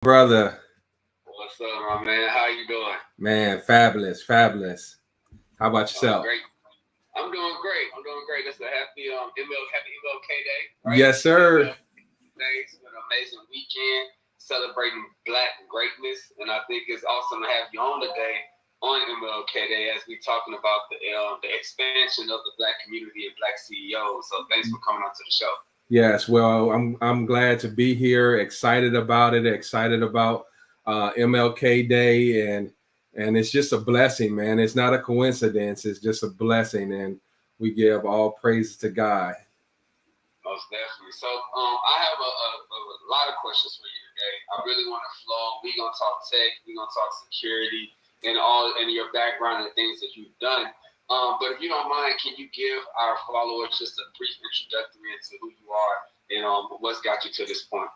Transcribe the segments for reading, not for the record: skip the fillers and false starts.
Brother. What's up, my man? How you doing? Man, fabulous, fabulous. How about yourself? Great. I'm doing great. I'm doing great. It's a happy MLK Day, right? Yes, Happy sir. MLK Day. It's been an amazing weekend celebrating Black greatness, and I think it's awesome to have you on today on MLK Day as we talking about the expansion of the Black community and Black CEOs. So thanks for coming on to the show. Yes, well, I'm glad to be here. Excited about it. Excited about MLK Day, and it's just a blessing, man. It's not a coincidence. It's just a blessing, and we give all praise to God. Most definitely. So I have a lot of questions for you today. I really want to flow. We're gonna talk tech. We're gonna talk security and your background and things that you've done. But if you don't mind, can you give our followers just a brief introductory into who you are and what's got you to this point?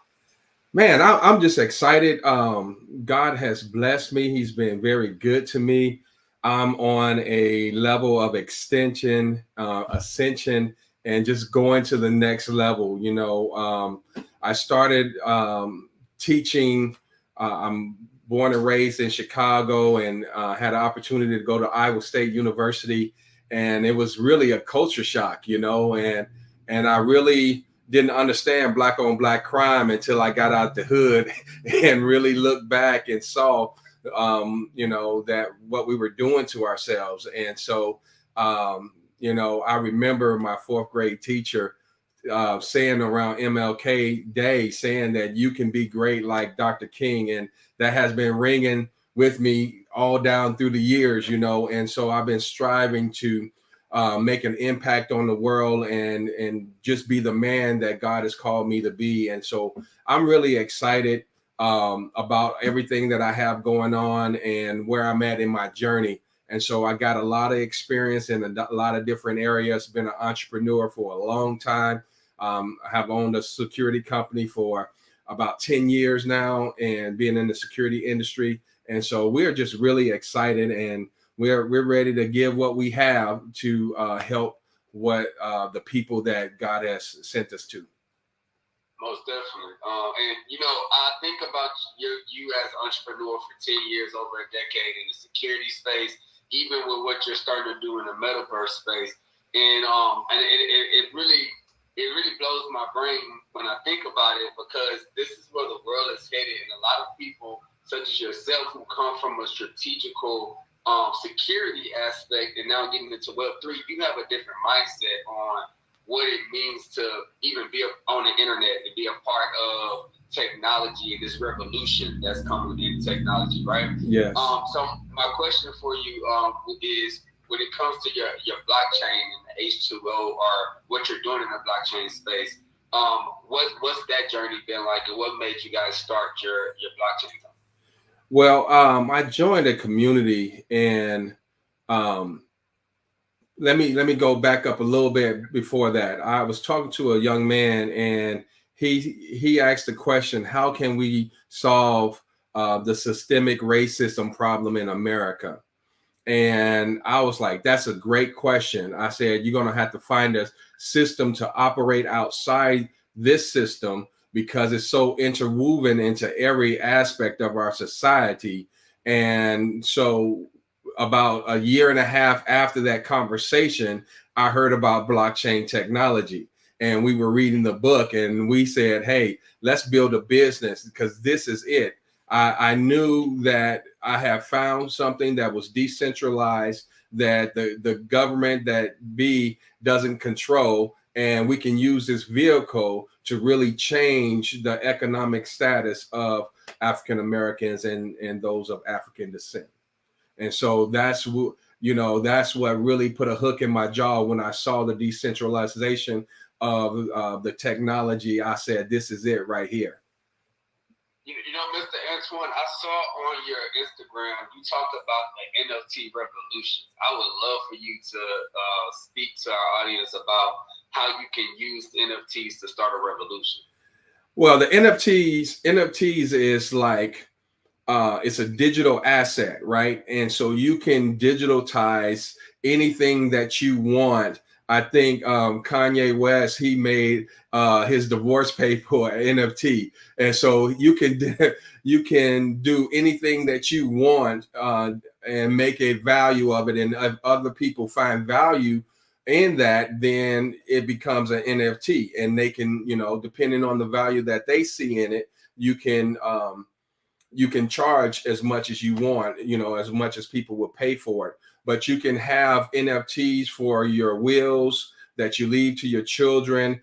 Man, I'm just excited. God has blessed me. He's been very good to me. I'm on a level of extension, ascension, and just going to the next level. I started teaching. I'm born and raised in Chicago, and had an opportunity to go to Iowa State University, and it was really a culture shock, and I really didn't understand black on black crime until I got out the hood and really looked back and saw, that what we were doing to ourselves. And so, I remember my fourth grade teacher saying around MLK Day, saying that you can be great like Dr. King. And that has been ringing with me all down through the years, and so I've been striving to make an impact on the world and just be the man that God has called me to be. And so I'm really excited about everything that I have going on and where I'm at in my journey. And so I got a lot of experience in a lot of different areas. Been an entrepreneur for a long time. I have owned a security company for about 10 years now and being in the security industry. And so we're just really excited, and we're ready to give what we have to help what the people that God has sent us to. Most definitely. And I think about you as an entrepreneur for 10 years, over a decade in the security space, even with what you're starting to do in the metaverse space, and it really blows my brain when I think about it, because this is where the world is headed, and a lot of people such as yourself who come from a strategical security aspect and now getting into Web3, you have a different mindset on what it means to even be on the internet and be a part of technology and this revolution that's coming in technology, right? Yes. So my question for you is, when it comes to your blockchain and the H2O, or what you're doing in the blockchain space, what's that journey been like, and what made you guys start your blockchain company? Well, I joined a community, and um, let me go back up a little bit before that. I was talking to a young man, and he asked the question, how can we solve the systemic racism problem in America? And I was like, that's a great question. I said, you're going to have to find a system to operate outside this system, because it's so interwoven into every aspect of our society. And so about a year and a half after that conversation, I heard about blockchain technology. And we were reading the book, and we said, hey, let's build a business, because this is it. I knew that I have found something that was decentralized, that the government that B doesn't control, and we can use this vehicle to really change the economic status of African Americans and those of African descent. And so that's what really put a hook in my jaw when I saw the decentralization of the technology. I said, this is it right here. Mr. Antoine, I saw on your Instagram you talked about the NFT revolution. I would love for you to speak to our audience about how you can use NFTs to start a revolution. Well, the NFTs is like it's a digital asset, right? And so you can digitalize anything that you want I think Kanye West, he made his divorce paper an NFT, and so you can you can do anything that you want and make a value of it, and if other people find value in that, then it becomes an NFT, and they can, depending on the value that they see in it, you can charge as much as you want, as much as people will pay for it. But you can have NFTs for your wills that you leave to your children.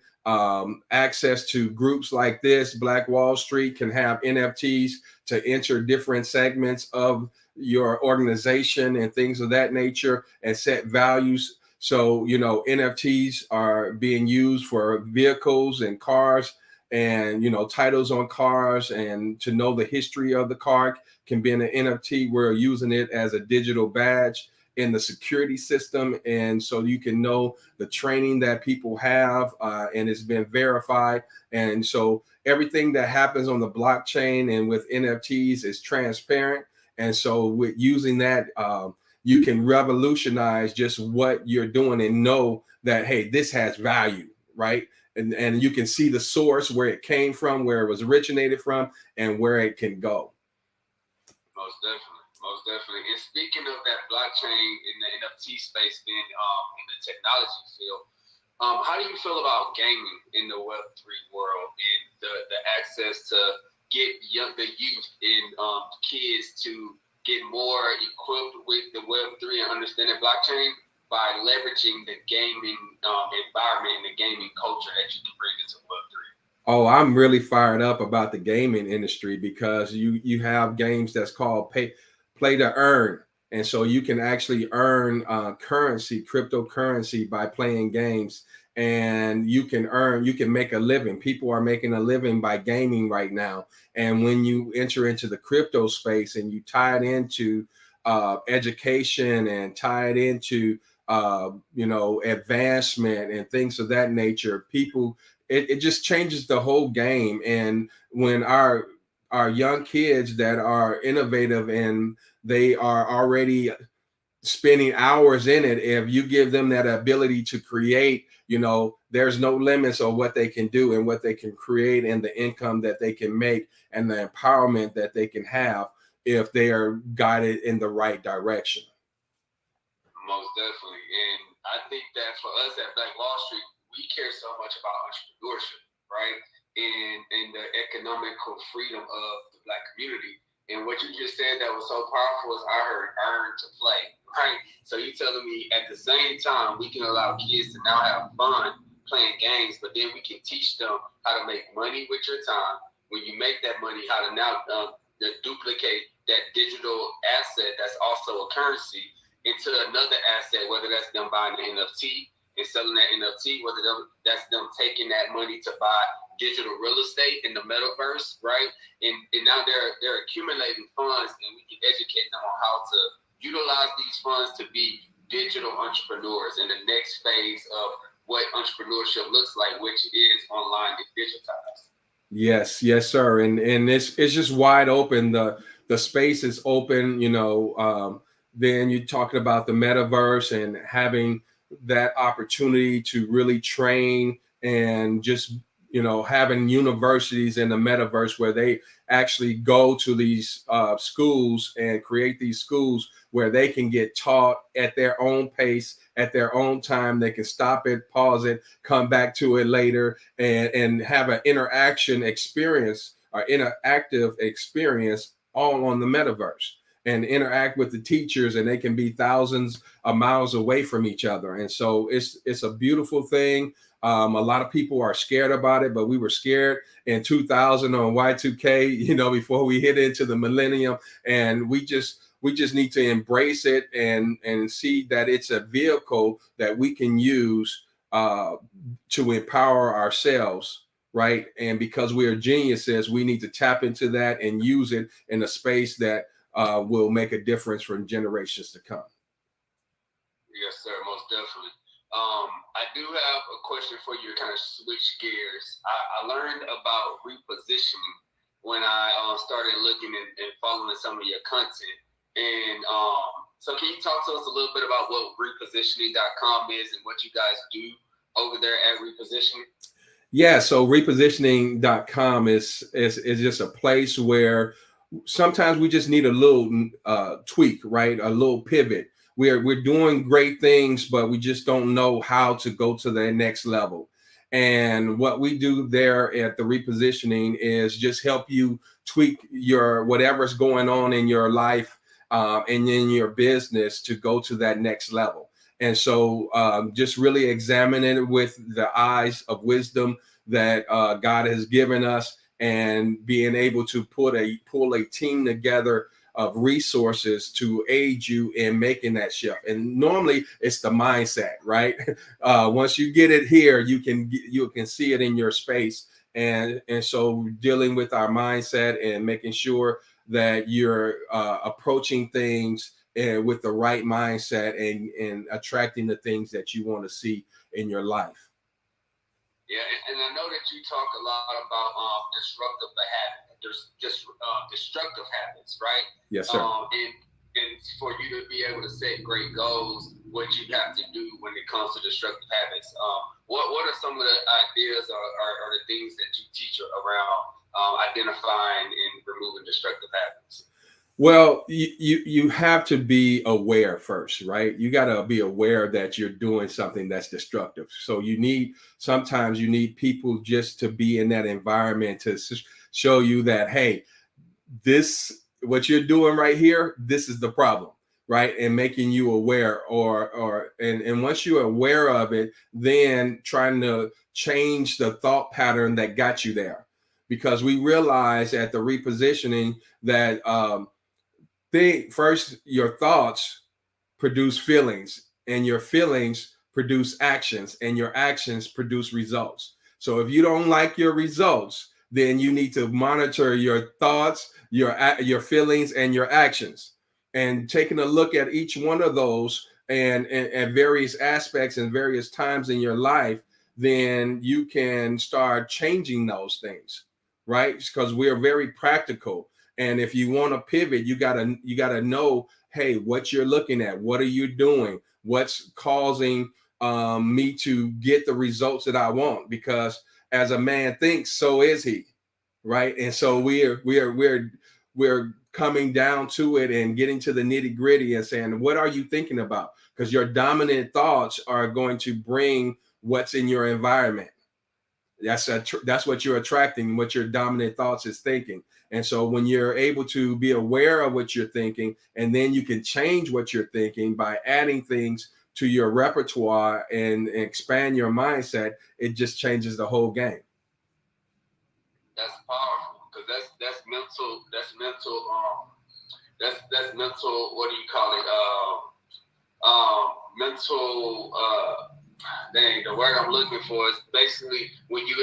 Access to groups like this, Black Wall Street can have NFTs to enter different segments of your organization and things of that nature and set values. So, NFTs are being used for vehicles and cars, and titles on cars, and to know the history of the car can be in an NFT. We're using it as a digital badge in the security system, and so you can know the training that people have, and it's been verified. And so everything that happens on the blockchain and with NFTs is transparent, and so with using that, you can revolutionize just what you're doing and know that, hey, this has value, right? And you can see the source, where it came from, where it was originated from, and where it can go. Most definitely, most definitely. And speaking of that blockchain in the NFT space, being in the technology field, how do you feel about gaming in the Web3 world and the access to get the youth and kids to get more equipped with the Web3 and understanding blockchain by leveraging the gaming environment and the gaming culture that you can bring into Web3? Oh, I'm really fired up about the gaming industry, because you have games that's called play to earn, and so you can actually earn currency, cryptocurrency, by playing games, and you can make a living. People are making a living by gaming right now, and when you enter into the crypto space and you tie it into education and tie it into advancement and things of that nature, people, it just changes the whole game. And when our young kids that are innovative and they are already spending hours in it, if you give them that ability to create, there's no limits on what they can do and what they can create, and the income that they can make, and the empowerment that they can have if they are guided in the right direction. Most definitely. And I think that for us at Black Wall Street, we care so much about entrepreneurship, right? And the economical freedom of the Black community. And what you just said that was so powerful is I heard earn to play, right? So you telling me at the same time we can allow kids to now have fun playing games, but then we can teach them how to make money with your time. When you make that money, how to now duplicate that digital asset that's also a currency into another asset, whether that's them buying an NFT and selling that NFT, whether that's them taking that money to buy digital real estate in the metaverse, right? And now they're accumulating funds, and we can educate them on how to utilize these funds to be digital entrepreneurs in the next phase of what entrepreneurship looks like, which is online and digitized. Yes, sir. And it's just wide open. The space is open. Then you're talking about the metaverse and having that opportunity to really train, and just having universities in the metaverse where they actually go to these schools and create these schools where they can get taught at their own pace, at their own time. They can stop it, pause it, come back to it later, and have an interaction experience, or interactive experience, all on the metaverse, and interact with the teachers, and they can be thousands of miles away from each other. And so it's a beautiful thing. A lot of people are scared about it, but we were scared in 2000 on Y2K, before we hit into the millennium, and we just need to embrace it, and see that it's a vehicle that we can use to empower ourselves, right? And because we are geniuses, we need to tap into that and use it in a space that will make a difference for generations to come. Yes, sir, most definitely. I do have a question for you to kind of switch gears. I learned about repositioning when I started looking and following some of your content. And So can you talk to us a little bit about what repositioning.com is and what you guys do over there at Repositioning? Yeah, so repositioning.com is just a place where sometimes we just need a little tweak, right? A little pivot. We're doing great things, but we just don't know how to go to the next level. And what we do there at the repositioning is just help you tweak your whatever's going on in your life and in your business to go to that next level. And so just really examine it with the eyes of wisdom that God has given us, and being able to pull a team together of resources to aid you in making that shift. And normally it's the mindset, right? Once you get it here, you can see it in your space. And so dealing with our mindset and making sure that you're approaching things with the right mindset and attracting the things that you want to see in your life. Yeah, and I know that you talk a lot about disruptive habits. There's just destructive habits, right? Yes, sir. And for you to be able to set great goals, what you have to do when it comes to destructive habits. What are some of the ideas or the things that you teach around identifying and removing destructive habits? Well, you have to be aware first, right? You got to be aware that you're doing something that's destructive. So sometimes you need people just to be in that environment to show you that, hey, this what you're doing right here, this is the problem, right? And making you aware, and once you're aware of it, then trying to change the thought pattern that got you there. Because we realize at the repositioning that first your thoughts produce feelings, and your feelings produce actions, and your actions produce results. So if you don't like your results, then you need to monitor your thoughts, your feelings, and your actions, and taking a look at each one of those and at various aspects and various times in your life, then you can start changing those things, right? Because we are very practical. And if you want to pivot, you gotta know, hey, what you're looking at, what are you doing, what's causing me to get the results that I want. Because as a man thinks, so is he, right? And so we're coming down to it and getting to the nitty gritty and saying, what are you thinking about? Because your dominant thoughts are going to bring what's in your environment. That's what you're attracting, what your dominant thoughts is thinking. And so when you're able to be aware of what you're thinking, and then you can change what you're thinking by adding things to your repertoire and expand your mindset, it just changes the whole game. That's powerful, because that's mental. That's mental. What do you call it? Mental. Dang, the word I'm looking for is basically when you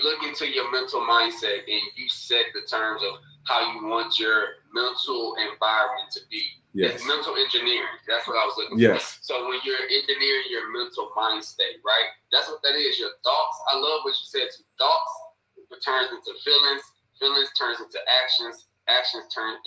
look into your mental mindset and you set the terms of how you want your mental environment to be. Yes. It's mental engineering. That's what I was looking yes. for. So when you're engineering your mental mind state, right? That's what that is. Your thoughts. I love what you said. Thoughts turns into feelings. Feelings turns into actions. Actions turns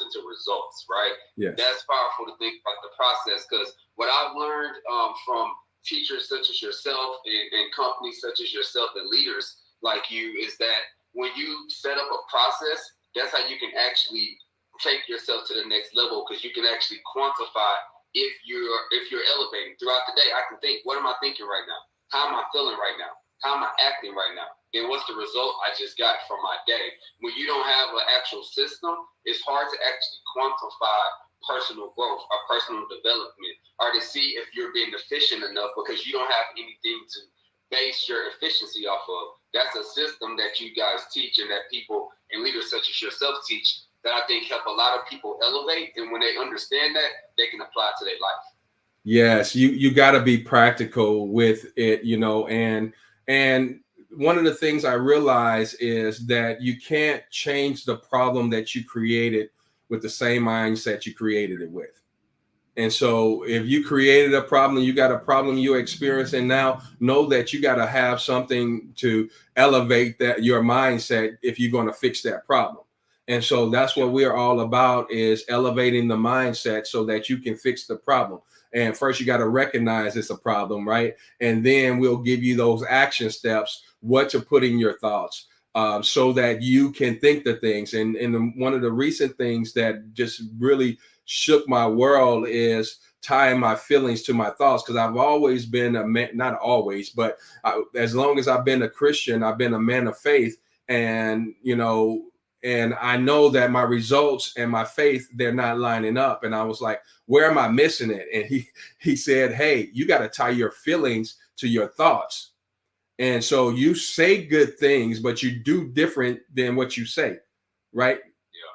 into results, right? Yes. That's powerful to think about the process, because what I've learned from teachers such as yourself and companies such as yourself and leaders like you is that when you set up a process, that's how you can actually take yourself to the next level, because you can actually quantify if you're elevating throughout the day. I can think, what am I thinking right now? How am I feeling right now? How am I acting right now? And what's the result I just got from my day? When you don't have an actual system, it's hard to actually quantify personal growth or personal development, or to see if you're being efficient enough, because you don't have anything to base your efficiency off of. That's a system that you guys teach and that people and leaders such as yourself teach, that I think help a lot of people elevate. And when they understand that, they can apply to their life. Yes, you got to be practical with it, and one of the things I realize is that you can't change the problem that you created with the same mindset you created it with. And so if you created a problem, you got a problem you're experiencing now, know that you got to have something to elevate that your mindset if you're going to fix that problem. And so that's what we're all about, is elevating the mindset so that you can fix the problem. And first you got to recognize it's a problem, right? And then we'll give you those action steps, what to put in your thoughts, so that you can think the things. And one of the recent things that just really shook my world is tying my feelings to my thoughts, because I've always been a man, not always, but as long as I've been a Christian, I've been a man of faith. And and I know that my results and my faith, they're not lining up. And I was like, where am I missing it? And he said, hey, you got to tie your feelings to your thoughts. And so you say good things, but you do different than what you say, right?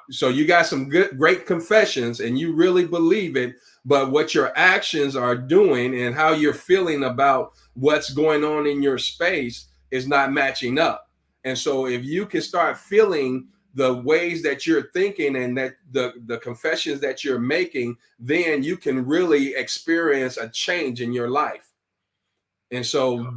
So you got some great confessions and you really believe it, but what your actions are doing and how you're feeling about what's going on in your space is not matching up. And so if you can start feeling the ways that you're thinking and that the confessions that you're making, then you can really experience a change in your life. And so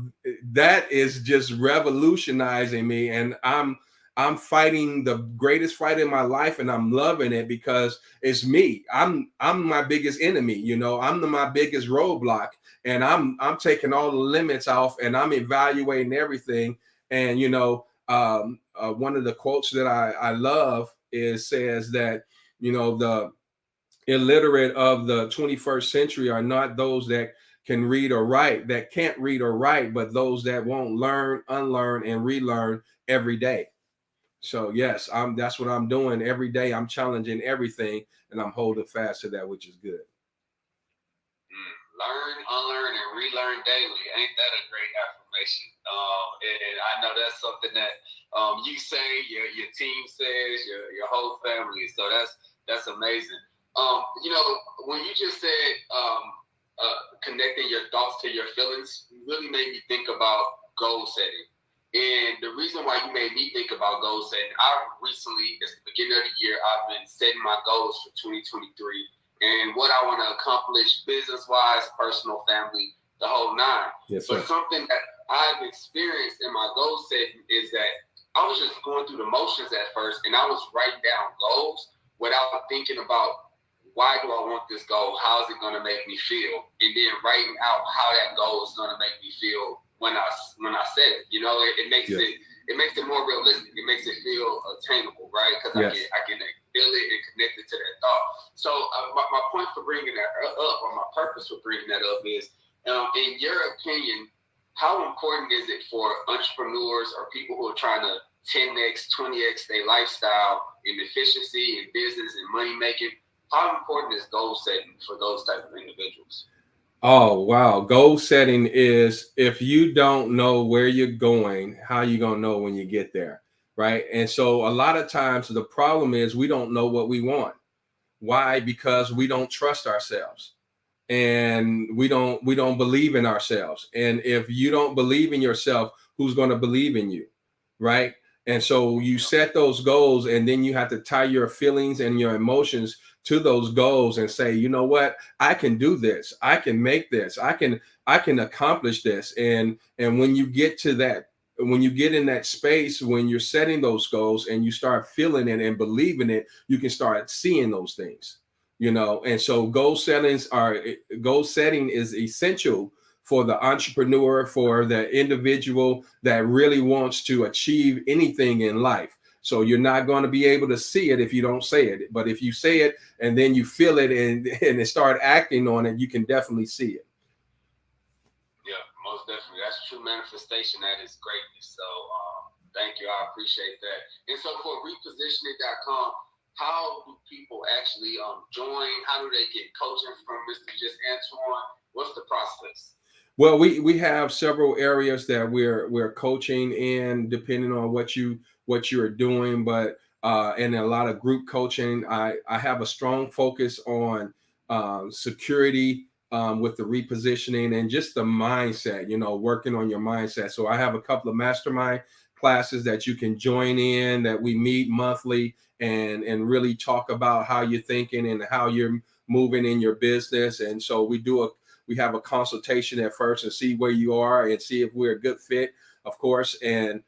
that is just revolutionizing me. And I'm fighting the greatest fight in my life, and I'm loving it because it's me. I'm my biggest enemy. I'm my biggest roadblock, and I'm taking all the limits off, and I'm evaluating everything. And one of the quotes that I love says that the illiterate of the 21st century are not those that can read or write, that can't read or write, but those that won't learn, unlearn, and relearn every day. So yes, that's what I'm doing every day. I'm challenging everything, and I'm holding fast to that, which is good. Learn, unlearn, and relearn daily. Ain't that a great affirmation? And I know that's something that you say, your team says, your whole family. So that's amazing. When you just said connecting your thoughts to your feelings, really made me think about goal setting. And the reason why you made me think about goal setting, I recently, it's the beginning of the year, I've been setting my goals for 2023 and what I want to accomplish business-wise, personal, family, the whole nine. Yes, but something that I've experienced in my goal setting is that I was just going through the motions at first, and I was writing down goals without thinking about why do I want this goal? How is it going to make me feel? And then writing out how that goal is going to make me feel when I said it. It makes it more realistic. It makes it feel attainable, right? Because I can feel it and connect it to that thought. So my point for bringing that up, or my purpose for bringing that up is, in your opinion, how important is it for entrepreneurs or people who are trying to 10x, 20x their lifestyle in efficiency and business and money making? How important is goal setting for those type of individuals? Oh, wow. Goal setting is, if you don't know where you're going, how you going to know when you get there, right? And so a lot of times the problem is we don't know what we want. Why? Because we don't trust ourselves, and we don't believe in ourselves. And if you don't believe in yourself, who's going to believe in you, right? And so you set those goals, and then you have to tie your feelings and your emotions to those goals and say, you know what, I can do this, I can make this, I can accomplish this. And when you get to that, when you get in that space, when you're setting those goals and you start feeling it and believing it, you can start seeing those things. And so goal setting is essential for the entrepreneur, for the individual that really wants to achieve anything in life. So you're not going to be able to see it if you don't say it. But if you say it and then you feel it and start acting on it, you can definitely see it. Yeah, most definitely. That's true manifestation. That is greatness. So thank you. I appreciate that. And so for repositioning.com, how do people actually join? How do they get coaching from Mr. Just Antoine? What's the process? Well, we have several areas that we're coaching in, depending on what you're doing, but and a lot of group coaching. I have a strong focus on security, with the repositioning and just the mindset. Working on your mindset. So I have a couple of mastermind classes that you can join in, that we meet monthly, and really talk about how you're thinking and how you're moving in your business. And so we have a consultation at first and see where you are and see if we're a good fit, of course. And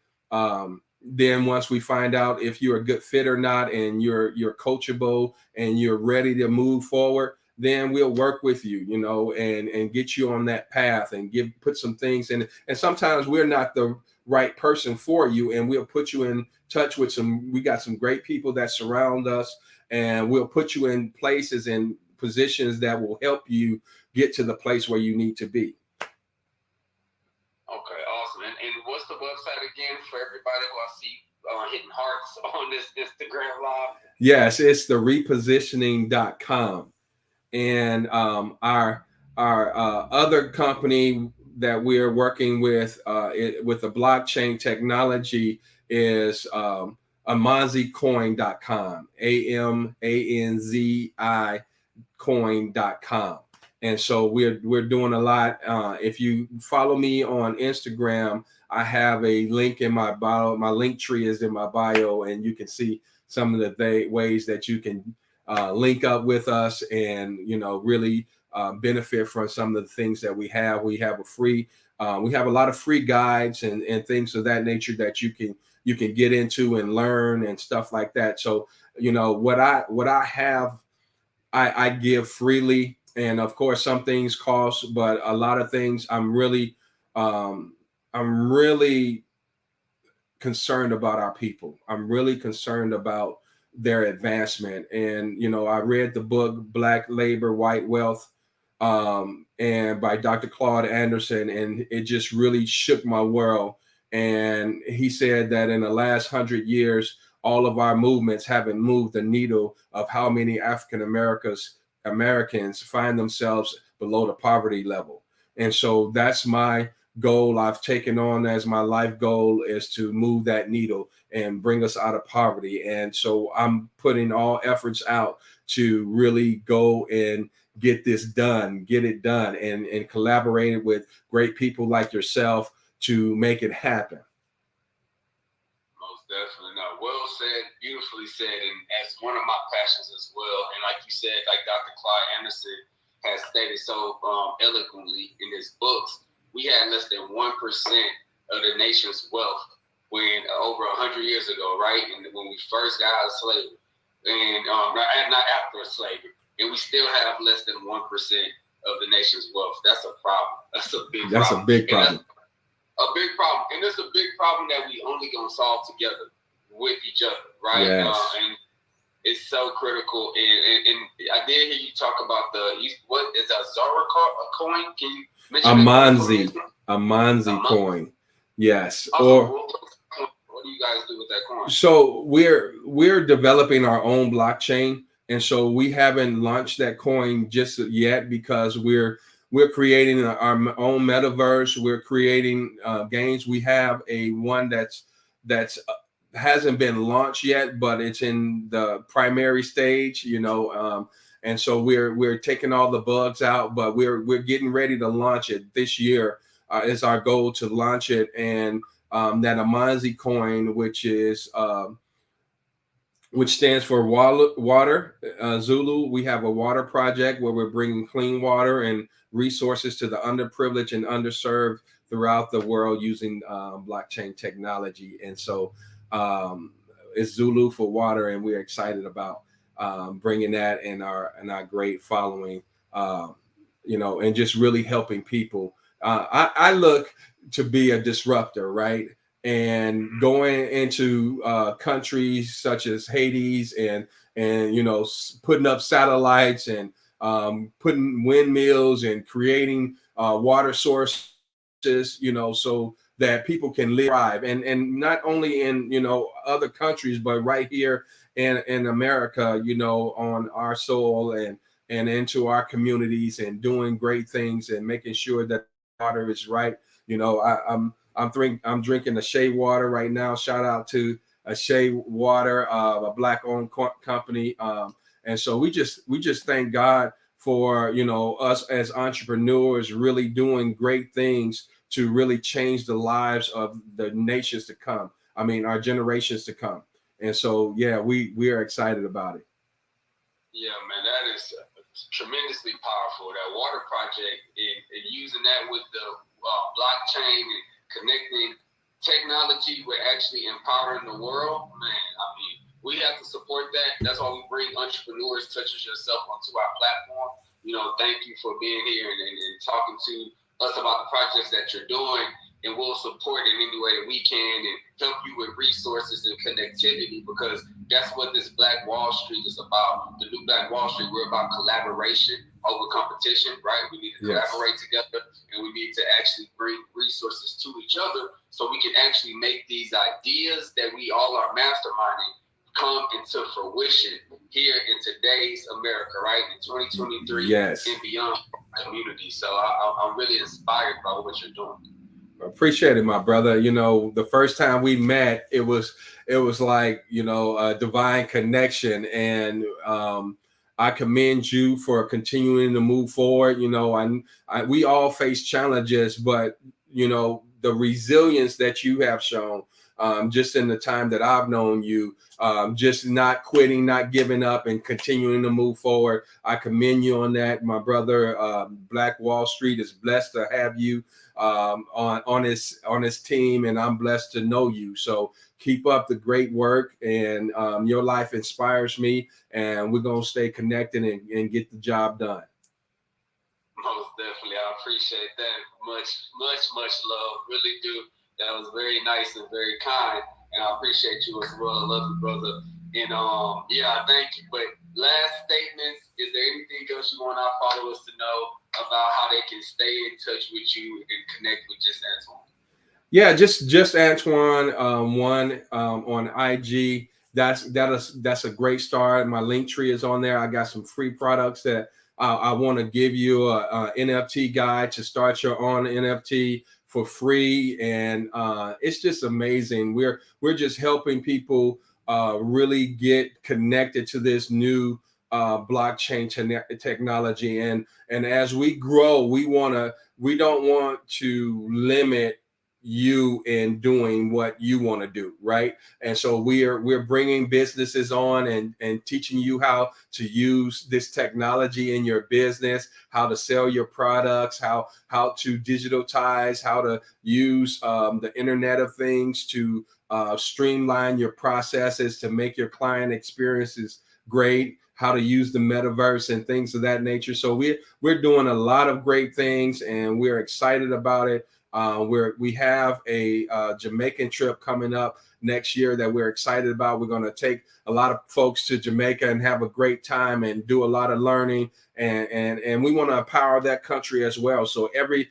Then once we find out if you're a good fit or not, and you're coachable and you're ready to move forward, then we'll work with you, and get you on that path and put some things in. And sometimes we're not the right person for you, and we'll put you in touch with we got some great people that surround us, and we'll put you in places and positions that will help you get to the place where you need to be. Okay, awesome. And what's the website again for everybody who I see hitting hearts on this Instagram live? Yes, it's the repositioning.com. And our other company that we're working with with the blockchain technology is amanzicoin.com, AMANZI coin.com. And so we're doing a lot. If you follow me on Instagram, I have a link in my bio. My link tree is in my bio, and you can see some of the ways that you can link up with us, and really benefit from some of the things that we have. We have we have a lot of free guides and things of that nature that you can get into and learn and stuff like that. So what I have, I give freely, and of course some things cost, but a lot of things um, I'm really concerned about our people. I'm really concerned about their advancement. And I read the book Black Labor, White Wealth, and by Dr. Claude Anderson, and it just really shook my world. And he said that in the last 100 years, all of our movements haven't moved the needle of how many African Americans find themselves below the poverty level. And so that's my goal I've taken on as my life goal, is to move that needle and bring us out of poverty. And so I'm putting all efforts out to really go and get it done, and collaborated with great people like yourself to make it happen. Most definitely. No, well said, beautifully said, and as one of my passions as well. And like you said, like Dr. Claude Anderson has stated so eloquently in his books, we had less than 1% of the nation's wealth when over 100 years ago, right? And when we first got out of slavery, and not after slavery, and we still have less than 1% of the nation's wealth. That's a problem. That's a big problem. A big problem. A big problem, and it's a big problem that we only gonna solve together with each other, right? Yes. And it's so critical. And I did hear you talk about what is a Zara coin? Can you mention Amanzi coin? Yes. Also, what do you guys do with that coin? So we're developing our own blockchain, and so we haven't launched that coin just yet, because we're creating our own metaverse. We're creating games. We have one that's hasn't been launched yet, but it's in the primary stage, and so we're taking all the bugs out, but we're getting ready to launch it this year. Is our goal to launch it, and that Amanzi coin, which stands for water, Zulu. We have a water project where we're bringing clean water and resources to the underprivileged and underserved throughout the world using blockchain technology. And so it's Zulu for water, and we're excited about bringing that in our great following, and just really helping people. I look to be a disruptor, right? And going into countries such as Hades, and putting up satellites, and putting windmills, and creating water sources, so that people can live, thrive, and not only in other countries, but right here in America, on our soil, and into our communities, and doing great things, and making sure that water is right. I'm drinking a Shea water right now. Shout out to a Shea Water, a Black-owned company. And so we just thank God for us as entrepreneurs really doing great things to really change the lives of the nations to come. I mean, our generations to come. And so we are excited about it. Yeah, man, that is tremendously powerful. That water project, and using that with the blockchain, and connecting technology with actually empowering the world, man, I mean, we have to support that. That's why we bring entrepreneurs such as yourself onto our platform. Thank you for being here and talking to us about the projects that you're doing. And we'll support in any way that we can and help you with resources and connectivity, because that's what this Black Wall Street is about. The new Black Wall Street, we're about collaboration over competition, right? We need to collaborate together, and we need to actually bring resources to each other so we can actually make these ideas that we all are masterminding come into fruition here in today's America, right? In 2023 and beyond community. So I'm really inspired by what you're doing. Appreciate it, my brother. The first time we met, it was like, a divine connection. And I commend you for continuing to move forward. We all face challenges, but the resilience that you have shown, just in the time that I've known you, just not quitting, not giving up, and continuing to move forward. I commend you on that, my brother. Black Wall Street is blessed to have you on his team, and I'm blessed to know you. So keep up the great work, and your life inspires me, and we're gonna stay connected and get the job done. Most definitely, I appreciate that. Much love, really do. That was very nice and very kind, and I appreciate you as well. I love you, brother. And yeah, thank you. But last statements, is there anything else you want our followers to know about how they can stay in touch with you and connect with just Antoine? Yeah, just Antoine on IG. That's a great start. My link tree is on there. I got some free products that I want to give you a NFT guide to start your own NFT for free, and it's just amazing. We're just helping people really get connected to this new blockchain technology, and as we grow, we don't want to limit you in doing what you want to do, right? And so we're bringing businesses on and teaching you how to use this technology in your business, how to sell your products, how to digitize, how to use the Internet of Things to streamline your processes to make your client experiences great, how to use the metaverse and things of that nature. So we're doing a lot of great things, and we're excited about it. We have a Jamaican trip coming up next year that we're excited about. We're going to take a lot of folks to Jamaica and have a great time and do a lot of learning, and we want to empower that country as well. So every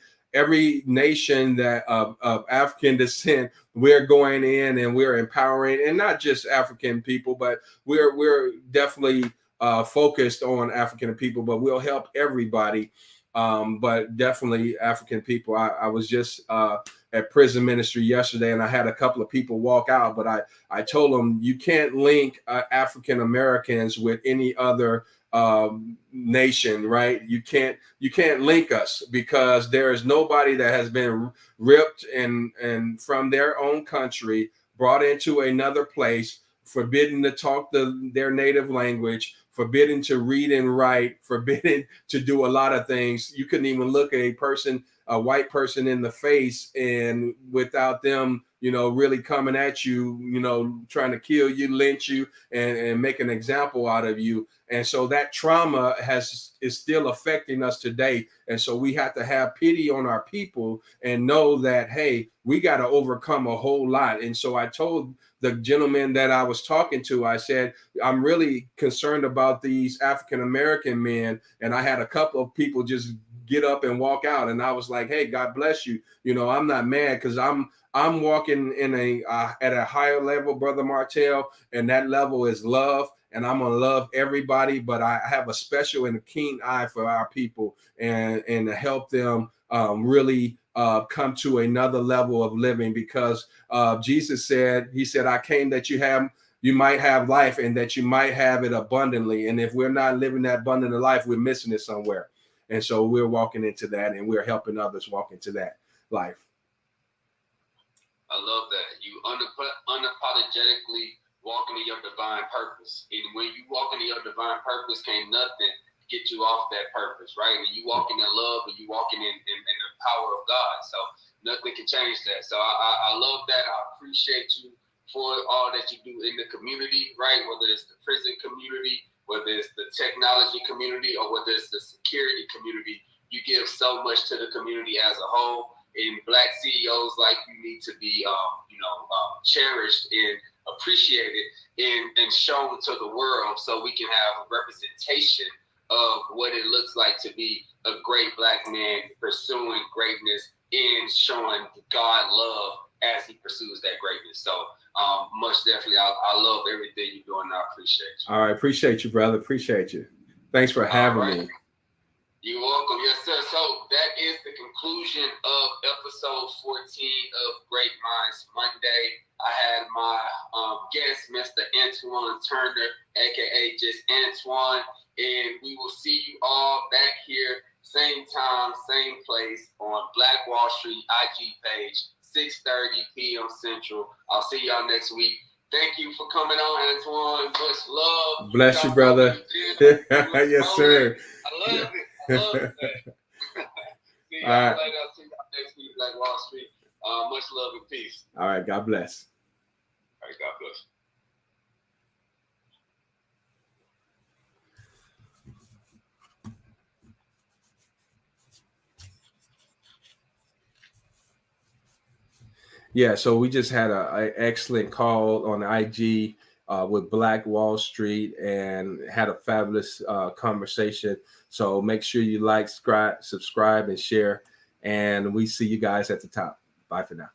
nation that of African descent, we're going in and we're empowering, and not just African people, but we're definitely focused on African people, but we'll help everybody. But definitely African people. I was just at prison ministry yesterday, and I had a couple of people walk out, but I told them you can't link African Americans with any other nation, right? You can't link us, because there is nobody that has been ripped and from their own country, brought into another place, forbidden to talk their native language, forbidden to read and write, forbidden to do a lot of things. You couldn't even look at a white person in the face, and without them, really coming at you, trying to kill you, lynch you, and make an example out of you. And so that trauma is still affecting us today. And so we have to have pity on our people and know that, hey, we got to overcome a whole lot. And so I told the gentleman that I was talking to, I said, I'm really concerned about these African American men. And I had a couple of people just get up and walk out. And I was like, hey, God bless you. I'm not mad, because I'm walking in at a higher level, Brother Martel, and that level is love. And I'm gonna love everybody, but I have a special and a keen eye for our people, and to help them really come to another level of living, because Jesus said, he said, I came that you might have life, and that you might have it abundantly. And if we're not living that abundant life, we're missing it somewhere. And so we're walking into that, and we're helping others walk into that life. I love that. You unapologetically walking in your divine purpose. And when you walk in your divine purpose, can't nothing get you off that purpose, right? And you walking in love, and you walking in the power of God. So nothing can change that. So I love that. I appreciate you for all that you do in the community, right? Whether it's the prison community, whether it's the technology community, or whether it's the security community, you give so much to the community as a whole. And Black CEOs like you need to be, cherished and appreciated and shown to the world, so we can have a representation of what it looks like to be a great Black man pursuing greatness and showing God love as he pursues that greatness. So much definitely, I love everything you're doing. I appreciate you. All right, appreciate you, brother. Appreciate you. Thanks for having me. You're welcome. Yes, sir. So that is the conclusion of episode 14 of Great Minds Monday. I had my guest, Mr. Antoine Turner, aka just Antoine, and we will see you all back here, same time, same place on Black Wall Street IG page, 6:30 p.m. Central. I'll see y'all next week. Thank you for coming on, Antoine. Much love. Bless you, brother. Yes, sir. I love it. I love it. See y'all later. I'll see y'all next week, Black Wall Street. Much love and peace. All right. God bless. All right. God bless. Yeah, so we just had an excellent call on IG with Black Wall Street and had a fabulous conversation. So make sure you like, subscribe, and share. And we see you guys at the top. Bye for now.